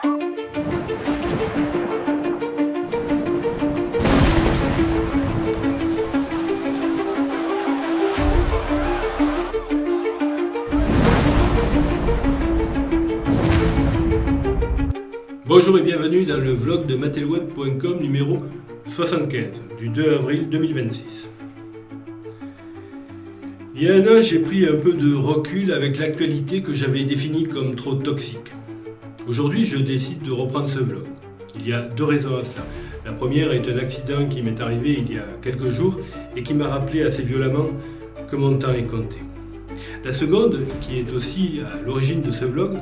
Bonjour et bienvenue dans le vlog de matelweb.com numéro 75 du 2 avril 2026. Il y a un an, j'ai pris un peu de recul avec l'actualité que j'avais définie comme trop toxique. Aujourd'hui, je décide de reprendre ce vlog. Il y a deux raisons à cela. La première est un accident qui m'est arrivé il y a quelques jours et qui m'a rappelé assez violemment que mon temps est compté. La seconde, qui est aussi à l'origine de ce vlog,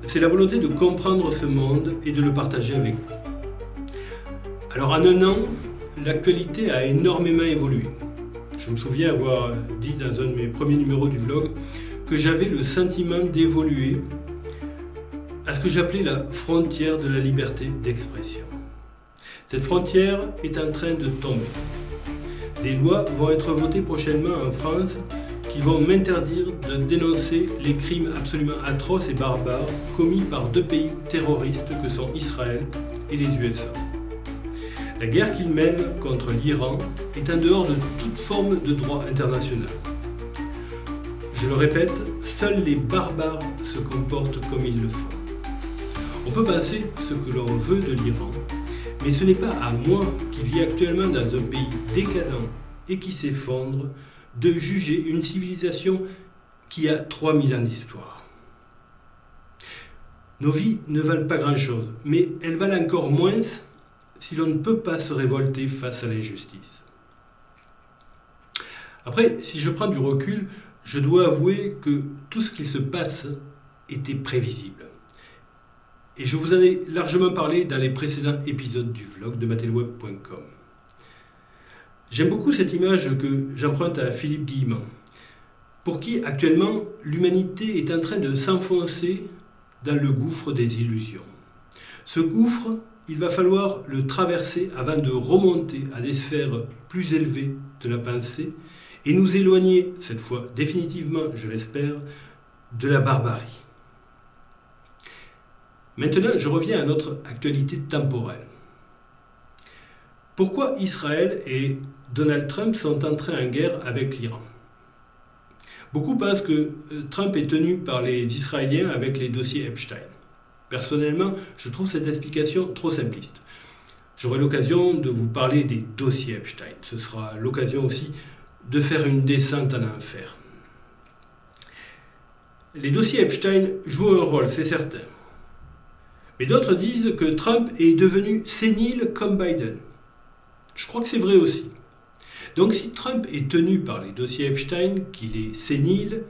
c'est la volonté de comprendre ce monde et de le partager avec vous. Alors en un an, l'actualité a énormément évolué. Je me souviens avoir dit dans un de mes premiers numéros du vlog que j'avais le sentiment d'évoluer à ce que j'appelais la frontière de la liberté d'expression. Cette frontière est en train de tomber. Des lois vont être votées prochainement en France qui vont m'interdire de dénoncer les crimes absolument atroces et barbares commis par deux pays terroristes que sont Israël et les USA. La guerre qu'ils mènent contre l'Iran est en dehors de toute forme de droit international. Je le répète, seuls les barbares se comportent comme ils le font. On peut penser ce que l'on veut de l'Iran, mais ce n'est pas à moi, qui vis actuellement dans un pays décadent et qui s'effondre, de juger une civilisation qui a 3000 ans d'histoire. Nos vies ne valent pas grand-chose, mais elles valent encore moins si l'on ne peut pas se révolter face à l'injustice. Après, si je prends du recul, je dois avouer que tout ce qui se passe était prévisible. Et je vous en ai largement parlé dans les précédents épisodes du vlog de matelweb.com. J'aime beaucoup cette image que j'emprunte à Philippe Guillemant, pour qui actuellement l'humanité est en train de s'enfoncer dans le gouffre des illusions. Ce gouffre, il va falloir le traverser avant de remonter à des sphères plus élevées de la pensée et nous éloigner, cette fois définitivement, je l'espère, de la barbarie. Maintenant, je reviens à notre actualité temporelle. Pourquoi Israël et Donald Trump sont entrés en guerre avec l'Iran? Beaucoup pensent que Trump est tenu par les Israéliens avec les dossiers Epstein. Personnellement, je trouve cette explication trop simpliste. J'aurai l'occasion de vous parler des dossiers Epstein. Ce sera l'occasion aussi de faire une descente en enfer. Les dossiers Epstein jouent un rôle, c'est certain. Mais d'autres disent que Trump est devenu sénile comme Biden. Je crois que c'est vrai aussi. Donc si Trump est tenu par les dossiers Epstein, qu'il est sénile,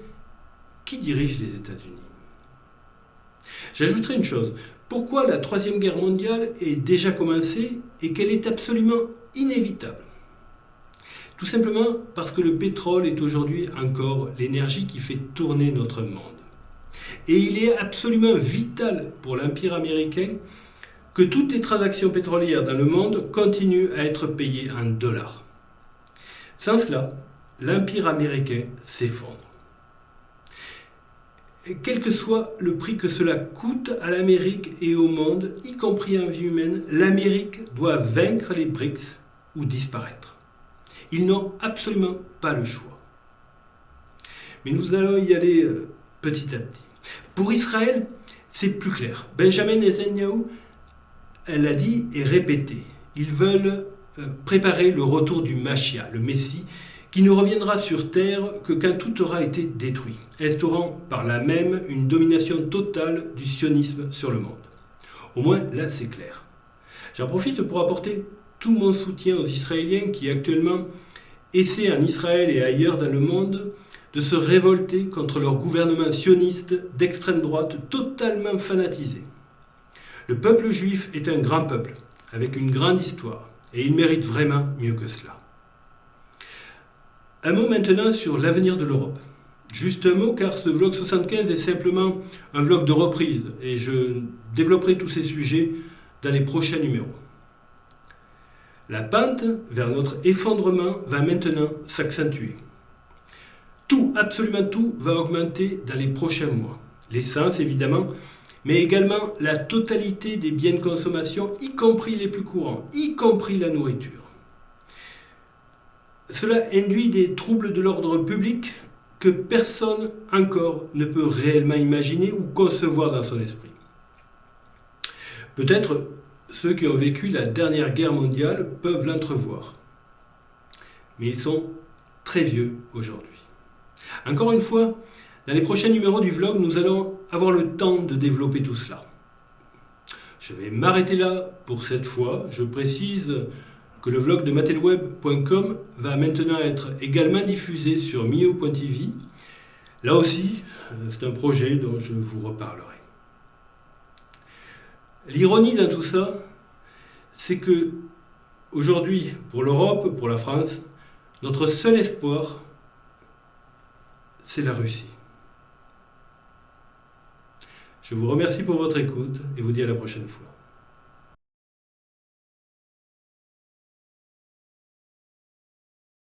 qui dirige les États-Unis? J'ajouterai une chose. Pourquoi la Troisième Guerre mondiale est déjà commencée et qu'elle est absolument inévitable? Tout simplement parce que le pétrole est aujourd'hui encore l'énergie qui fait tourner notre monde. Et il est absolument vital pour l'Empire américain que toutes les transactions pétrolières dans le monde continuent à être payées en dollars. Sans cela, l'Empire américain s'effondre. Quel que soit le prix que cela coûte à l'Amérique et au monde, y compris en vie humaine, l'Amérique doit vaincre les BRICS ou disparaître. Ils n'ont absolument pas le choix. Mais nous allons y aller petit à petit. Pour Israël, c'est plus clair. Benjamin Netanyahu, elle l'a dit et répété, ils veulent préparer le retour du Mashiach, le Messie, qui ne reviendra sur terre que quand tout aura été détruit, instaurant par là même une domination totale du sionisme sur le monde. Au moins, là, c'est clair. J'en profite pour apporter tout mon soutien aux Israéliens qui actuellement essaient en Israël et ailleurs dans le monde de se révolter contre leur gouvernement sioniste d'extrême droite totalement fanatisé. Le peuple juif est un grand peuple, avec une grande histoire, et il mérite vraiment mieux que cela. Un mot maintenant sur l'avenir de l'Europe. Juste un mot car ce vlog 75 est simplement un vlog de reprise, et je développerai tous ces sujets dans les prochains numéros. La pente vers notre effondrement va maintenant s'accentuer. Tout, absolument tout, va augmenter dans les prochains mois. L'essence, évidemment, mais également la totalité des biens de consommation, y compris les plus courants, y compris la nourriture. Cela induit des troubles de l'ordre public que personne encore ne peut réellement imaginer ou concevoir dans son esprit. Peut-être ceux qui ont vécu la dernière guerre mondiale peuvent l'entrevoir, mais ils sont très vieux aujourd'hui. Encore une fois, dans les prochains numéros du vlog, nous allons avoir le temps de développer tout cela. Je vais m'arrêter là pour cette fois. Je précise que le vlog de mattelweb.com va maintenant être également diffusé sur mio.tv. Là aussi, c'est un projet dont je vous reparlerai. L'ironie dans tout ça, c'est que aujourd'hui, pour l'Europe, pour la France, notre seul espoir, c'est la Russie. Je vous remercie pour votre écoute et vous dis à la prochaine fois.